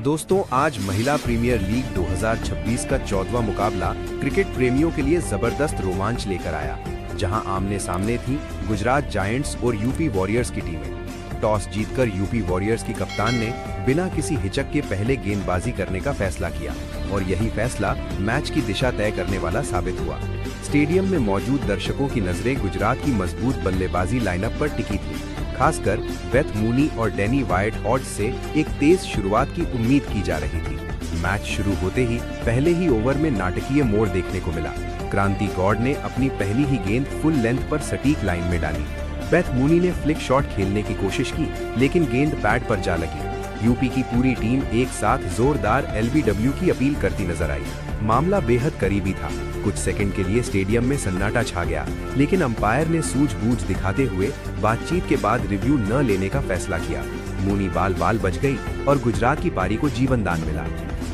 दोस्तों, आज महिला प्रीमियर लीग 2026 का 14वां मुकाबला क्रिकेट प्रेमियों के लिए जबरदस्त रोमांच लेकर आया, जहां आमने सामने थी गुजरात जायंट्स और यूपी वॉरियर्स की टीमें। टॉस जीतकर यूपी वॉरियर्स की कप्तान ने बिना किसी हिचक के पहले गेंदबाजी करने का फैसला किया और यही फैसला मैच की दिशा तय करने वाला साबित हुआ। स्टेडियम में मौजूद दर्शकों की नजरें गुजरात की मजबूत बल्लेबाजी लाइनअप पर टिकी थी। खासकर बेथ मूनी और डैनी व्हाइट-हॉड्ज से एक तेज शुरुआत की उम्मीद की जा रही थी। मैच शुरू होते ही पहले ही ओवर में नाटकीय मोड़ देखने को मिला। क्रांति गॉड ने अपनी पहली ही गेंद फुल लेंथ पर सटीक लाइन में डाली। बेथ मूनी ने फ्लिक शॉट खेलने की कोशिश की, लेकिन गेंद पैड पर जा लगी। यूपी की पूरी टीम एक साथ जोरदार एलबीडब्ल्यू की अपील करती नजर आई। मामला बेहद करीबी था। कुछ सेकंड के लिए स्टेडियम में सन्नाटा छा गया, लेकिन अंपायर ने सूझबूझ दिखाते हुए बातचीत के बाद रिव्यू न लेने का फैसला किया। मूनी बाल बच गई और गुजरात की पारी को जीवन दान मिला।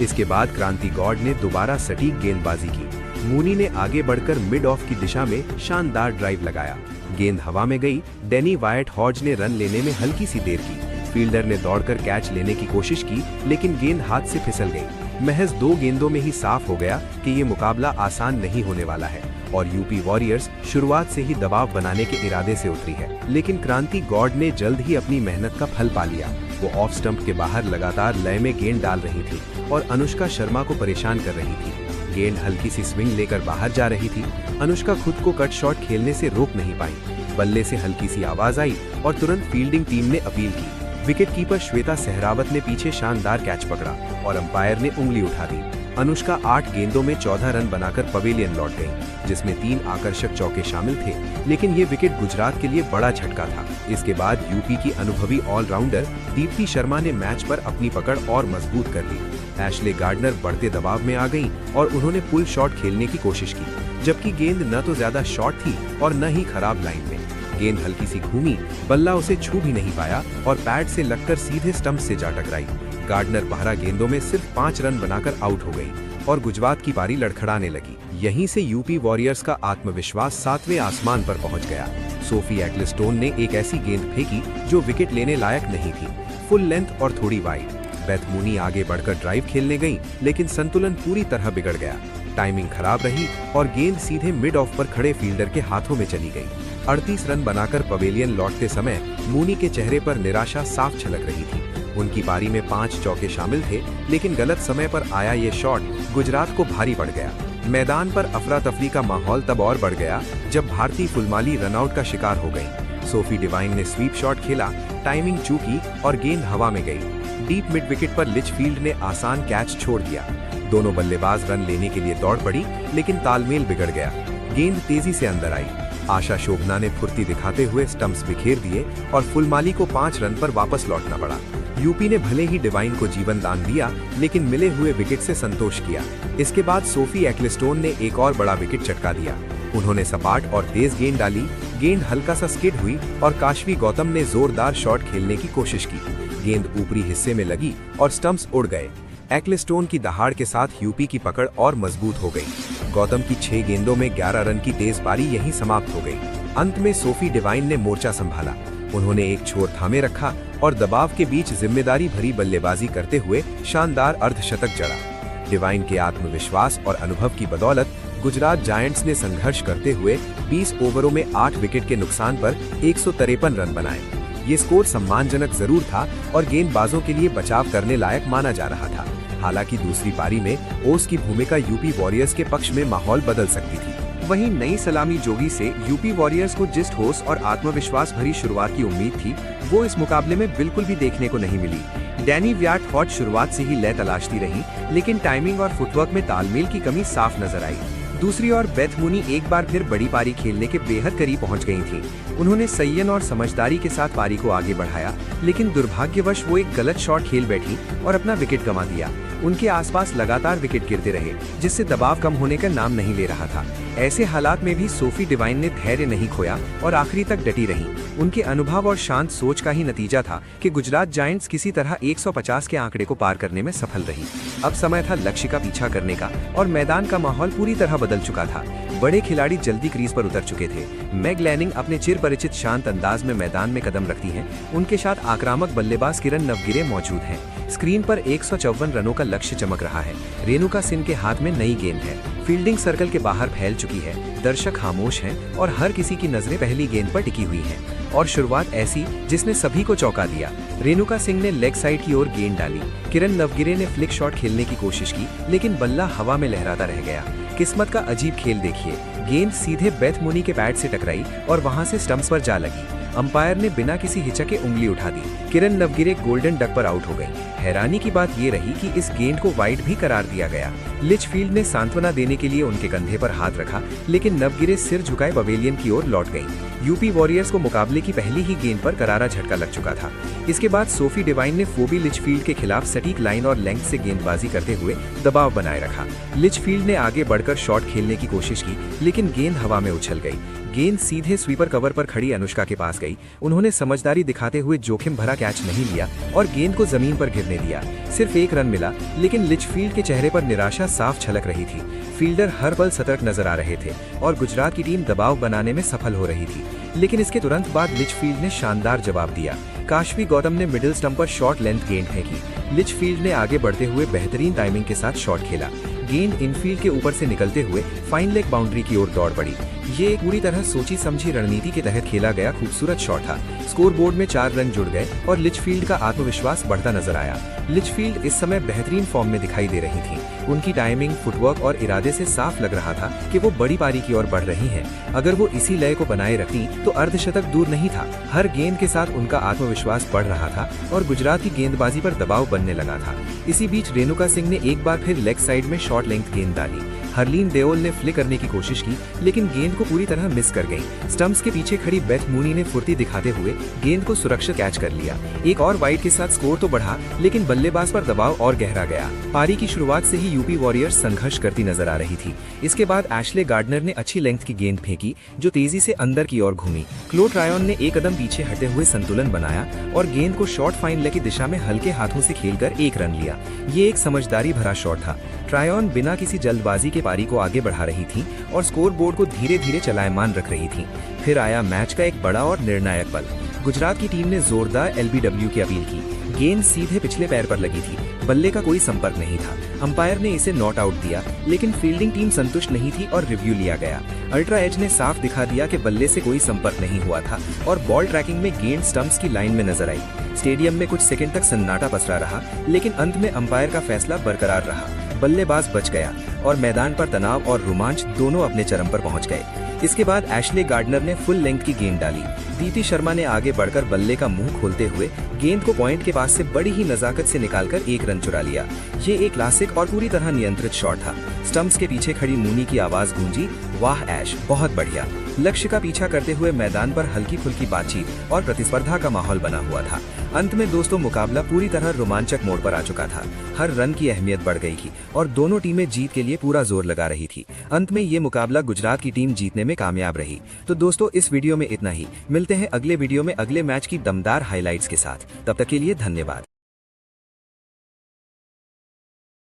इसके बाद क्रांति गॉड ने दोबारा सटीक गेंदबाजी की। मूनी ने आगे बढ़कर मिड ऑफ की दिशा में शानदार ड्राइव लगाया। गेंद हवा में गई। डैनी व्हाइट-हॉड्ज ने रन लेने में हल्की सी देर की। फील्डर ने दौड़कर कैच लेने की कोशिश की, लेकिन गेंद हाथ से फिसल गई। महज 2 गेंदों में ही साफ हो गया कि ये मुकाबला आसान नहीं होने वाला है और यूपी वॉरियर्स शुरुआत से ही दबाव बनाने के इरादे से उतरी है। लेकिन क्रांति गॉड ने जल्द ही अपनी मेहनत का फल पा लिया। वो ऑफ स्टंप के बाहर लगातार लय में गेंद डाल रही थी और अनुष्का शर्मा को परेशान कर रही थी। गेंद हल्की सी स्विंग लेकर बाहर जा रही थी। अनुष्का खुद को कट शॉट खेलने से रोक नहीं पाई। बल्ले से हल्की सी आवाज आई और तुरंत फील्डिंग टीम ने अपील की। विकेटकीपर श्वेता सहरावत ने पीछे शानदार कैच पकड़ा और अंपायर ने उंगली उठा दी। अनुष्का 8 गेंदों में 14 रन बनाकर पवेलियन लौट गई, जिसमें 3 आकर्षक चौके शामिल थे। लेकिन ये विकेट गुजरात के लिए बड़ा झटका था। इसके बाद यूपी की अनुभवी ऑलराउंडर दीप्ति शर्मा ने मैच पर अपनी पकड़ और मजबूत कर ली। एशले गार्डनर बढ़ते दबाव में आ गईं और उन्होंने पुल शॉट खेलने की कोशिश की, जबकि गेंद न तो ज्यादा शॉर्ट थी और न ही खराब लाइन में। गेंद हल्की सी घूमी, बल्ला उसे छू भी नहीं पाया और पैड से लगकर सीधे स्टंप से जा टकराई। गार्डनर 12 गेंदों में सिर्फ 5 रन बनाकर आउट हो गई और गुजरात की पारी लड़खड़ाने लगी। यहीं से यूपी वॉरियर्स का आत्मविश्वास 7वें आसमान पर पहुंच गया। सोफी एक्लेस्टोन ने एक ऐसी गेंद फेंकी जो विकेट लेने लायक नहीं थी, फुल लेंथ और थोड़ी वाइड। बेथ मूनी आगे बढ़कर ड्राइव खेलने गई, लेकिन संतुलन पूरी तरह बिगड़ गया। टाइमिंग खराब रही और गेंद सीधे मिड ऑफ पर खड़े फील्डर के हाथों में चली गई। 38 रन बनाकर पवेलियन लौटते समय मूनी के चेहरे पर निराशा साफ झलक रही थी। उनकी पारी में 5 चौके शामिल थे, लेकिन गलत समय पर आया ये शॉट गुजरात को भारी पड़ गया। मैदान पर अफरा तफरी का माहौल तब और बढ़ गया जब भारतीय फुलमाली रनआउट का शिकार हो गई। सोफी डिवाइन ने स्वीप शॉट खेला, टाइमिंग चूकी और गेंद हवा में गई। डीप मिड विकेट पर लिचफील्ड ने आसान कैच छोड़ दिया। दोनों बल्लेबाज रन लेने के लिए दौड़ पड़ी, लेकिन तालमेल बिगड़ गया। गेंद तेजी से अंदर आई। आशा शोभना ने फुर्ती दिखाते हुए स्टंप्स बिखेर दिए और फुलमाली को 5 रन पर वापस लौटना पड़ा। यूपी ने भले ही डिवाइन को जीवन दान दिया, लेकिन मिले हुए विकेट से संतोष किया। इसके बाद सोफी एक्लेस्टोन ने एक और बड़ा विकेट चटका दिया। उन्होंने सपाट और तेज गेंद डाली। गेंद हल्का सा स्किड हुई और काशवी गौतम ने जोरदार शॉट खेलने की कोशिश की। गेंद ऊपरी हिस्से में लगी और स्टंप्स उड़ गए। एक्लेस्टोन की दहाड़ के साथ यूपी की पकड़ और मजबूत हो गई। गौतम की 6 गेंदों में 11 रन की तेज पारी यहीं समाप्त हो गई। अंत में सोफी डिवाइन ने मोर्चा संभाला। उन्होंने एक छोर थामे रखा और दबाव के बीच जिम्मेदारी भरी बल्लेबाजी करते हुए शानदार अर्धशतक जड़ा। डिवाइन के आत्मविश्वास और अनुभव की बदौलत गुजरात जायंट्स ने संघर्ष करते हुए 20 ओवरों में 8 विकेट के नुकसान पर 153 रन बनाए। ये स्कोर सम्मानजनक जरूर था और गेंदबाजों के लिए बचाव करने लायक माना जा रहा था। हालांकि दूसरी पारी में ओस की भूमिका यूपी वॉरियर्स के पक्ष में माहौल बदल सकती थी। वहीं नई सलामी जोगी से यूपी वॉरियर्स को जिस ठोस और आत्मविश्वास भरी शुरुआत की उम्मीद थी, वो इस मुकाबले में बिल्कुल भी देखने को नहीं मिली। डैनी व्हाइट-हॉड्ज शुरुआत से ही लय तलाशती रही, लेकिन टाइमिंग और फुटवर्क में तालमेल की कमी साफ नजर आई। दूसरी ओर बेथ मूनी एक बार फिर बड़ी पारी खेलने के बेहद करीब पहुंच गई थी। उन्होंने संयम और समझदारी के साथ पारी को आगे बढ़ाया, लेकिन दुर्भाग्यवश वो एक गलत शॉट खेल बैठी और अपना विकेट गंवा दिया। उनके आसपास लगातार विकेट गिरते रहे, जिससे दबाव कम होने का नाम नहीं ले रहा था। ऐसे हालात में भी सोफी डिवाइन ने धैर्य नहीं खोया और आखिरी तक डटी रही। उनके अनुभव और शांत सोच का ही नतीजा था कि गुजरात जायंट्स किसी तरह 150 के आंकड़े को पार करने में सफल रही। अब समय था लक्ष्य का पीछा करने का और मैदान का माहौल पूरी तरह बदल चुका था। बड़े खिलाड़ी जल्दी क्रीज पर उतर चुके थे। मैग लैनिंग अपने चिर परिचित शांत अंदाज में मैदान में कदम रखती हैं। उनके साथ आक्रामक बल्लेबाज किरण नवगिरे मौजूद हैं। स्क्रीन पर 154 रनों का लक्ष्य चमक रहा है। रेणुका सिंह के हाथ में नई गेंद है। फील्डिंग सर्कल के बाहर फैल चुकी है। दर्शक खामोश हैं और हर किसी की नजरें पहली गेंद पर टिकी हुई हैं। और शुरुआत ऐसी जिसने सभी को चौंका दिया। रेणुका सिंह ने लेग साइड की ओर गेंद डाली। किरण नवगिरे ने फ्लिक शॉट खेलने की कोशिश की, लेकिन बल्ला हवा में लहराता रह गया। किस्मत का अजीब खेल देखिए, गेंद सीधे बेथ मुनी के पैड से टकराई और वहां से स्टंप्स पर जा लगी। अंपायर ने बिना किसी हिचक के उंगली उठा दी। किरण नवगिरे गोल्डन डक पर आउट हो गई। हैरानी की बात ये रही कि इस गेंद को वाइड भी करार दिया गया। लिचफील्ड ने सांत्वना देने के लिए उनके कंधे पर हाथ रखा, लेकिन नवगिरे सिर झुकाए पवेलियन की ओर लौट गई। यूपी वॉरियर्स को मुकाबले की पहली ही गेंद पर करारा झटका लग चुका था। इसके बाद सोफी डिवाइन ने फोबी लिचफील्ड के खिलाफ सटीक लाइन और लेंथ से गेंदबाजी करते हुए दबाव बनाए रखा। लिचफील्ड ने आगे बढ़कर शॉट खेलने की कोशिश की, लेकिन गेंद हवा में उछल गई। गेंद सीधे स्वीपर कवर पर खड़ी अनुष्का के पास गई। उन्होंने समझदारी दिखाते हुए जोखिम भरा कैच नहीं लिया और गेंद को जमीन पर गिरने दिया। सिर्फ 1 रन मिला, लेकिन लिचफील्ड के चेहरे पर निराशा साफ छलक रही थी। फील्डर हर पल सतर्क नजर आ रहे थे और गुजरात की टीम दबाव बनाने में सफल हो रही थी। लेकिन इसके तुरंत बाद लिचफील्ड ने शानदार जवाब दिया। काशवी गौतम ने मिडिल स्टंप पर शॉर्ट लेंथ गेंद फेंकी। लिचफील्ड ने आगे बढ़ते हुए बेहतरीन टाइमिंग के साथ शॉट खेला। गेंद इनफील्ड के ऊपर से निकलते हुए फाइन लेग बाउंड्री की ओर दौड़ पड़ी। ये एक पूरी तरह सोची समझी रणनीति के तहत खेला गया खूबसूरत शॉट था। स्कोर बोर्ड में 4 रन जुड़ गए और लिचफील्ड का आत्मविश्वास बढ़ता नजर आया। लिचफील्ड इस समय बेहतरीन फॉर्म में दिखाई दे रही थी। उनकी टाइमिंग, फुटवर्क और इरादे से साफ लग रहा था कि वो बड़ी पारी की ओर बढ़ रही हैं। अगर वो इसी लय को बनाए रखती तो अर्धशतक दूर नहीं था। हर गेंद के साथ उनका आत्मविश्वास बढ़ रहा था और गुजरात की गेंदबाजी पर दबाव बनने लगा था। इसी बीच रेणुका सिंह ने एक बार फिर लेग साइड में शॉर्ट लेंथ गेंद डाली। हरलीन देओल ने फ्लिक करने की कोशिश की, लेकिन गेंद को पूरी तरह मिस कर गई। स्टंप्स के पीछे खड़ी बेथ मूनी ने फुर्ती दिखाते हुए गेंद को सुरक्षित कैच कर लिया। एक और वाइड के साथ स्कोर तो बढ़ा, लेकिन बल्लेबाज पर दबाव और गहरा गया। पारी की शुरुआत से ही यूपी वॉरियर्स संघर्ष करती नजर आ रही थी। इसके बाद एशले गार्डनर ने अच्छी लेंथ की गेंद फेंकी, जो तेजी से अंदर की ओर घूमी। क्लो ट्रायन ने एक कदम पीछे हटे हुए संतुलन बनाया और गेंद को शॉर्ट फाइन लेग की दिशा में हल्के हाथों से खेलकर 1 रन लिया। ये एक समझदारी भरा शॉट था। ट्रायन बिना किसी जल्दबाजी के पारी को आगे बढ़ा रही थी और स्कोर बोर्ड को धीरे धीरे चलायमान रख रही थी। फिर आया मैच का एक बड़ा और निर्णायक पल। गुजरात की टीम ने जोरदार एलबीडब्ल्यू की अपील की। गेंद सीधे पिछले पैर पर लगी थी। बल्ले का कोई संपर्क नहीं था। अंपायर ने इसे नॉट आउट दिया, लेकिन फील्डिंग टीम संतुष्ट नहीं थी और रिव्यू लिया गया। अल्ट्रा एज ने साफ दिखा दिया कि बल्ले से कोई संपर्क नहीं हुआ था और बॉल ट्रैकिंग में गेंद स्टंप्स की लाइन में नजर आई। स्टेडियम में कुछ सेकंड तक सन्नाटा पसरा रहा, लेकिन अंत में अंपायर का फैसला बरकरार रहा। बल्लेबाज बच गया और मैदान पर तनाव और रोमांच दोनों अपने चरम पर पहुंच गए। इसके बाद एशले गार्डनर ने फुल लेंथ की गेंद डाली। दीप्ति शर्मा ने आगे बढ़कर बल्ले का मुंह खोलते हुए गेंद को पॉइंट के पास से बड़ी ही नजाकत से निकालकर 1 रन चुरा लिया। ये एक क्लासिक और पूरी तरह नियंत्रित शॉट था। स्टंप्स के पीछे खड़ी मूनी की आवाज गूंजी, वाह ऐश, बहुत बढ़िया। लक्ष्य का पीछा करते हुए मैदान पर हल्की फुल्की बातचीत और प्रतिस्पर्धा का माहौल बना हुआ था। अंत में दोस्तों मुकाबला पूरी तरह रोमांचक मोड़ पर आ चुका था। हर रन की अहमियत बढ़ गई थी और दोनों टीमें जीत के लिए पूरा जोर लगा रही थी। अंत में ये मुकाबला गुजरात की टीम जीतने में कामयाब रही। तो दोस्तों इस वीडियो में इतना ही। मिलते हैं अगले वीडियो में अगले मैच की दमदार हाइलाइट्स के साथ। तब तक के लिए धन्यवाद।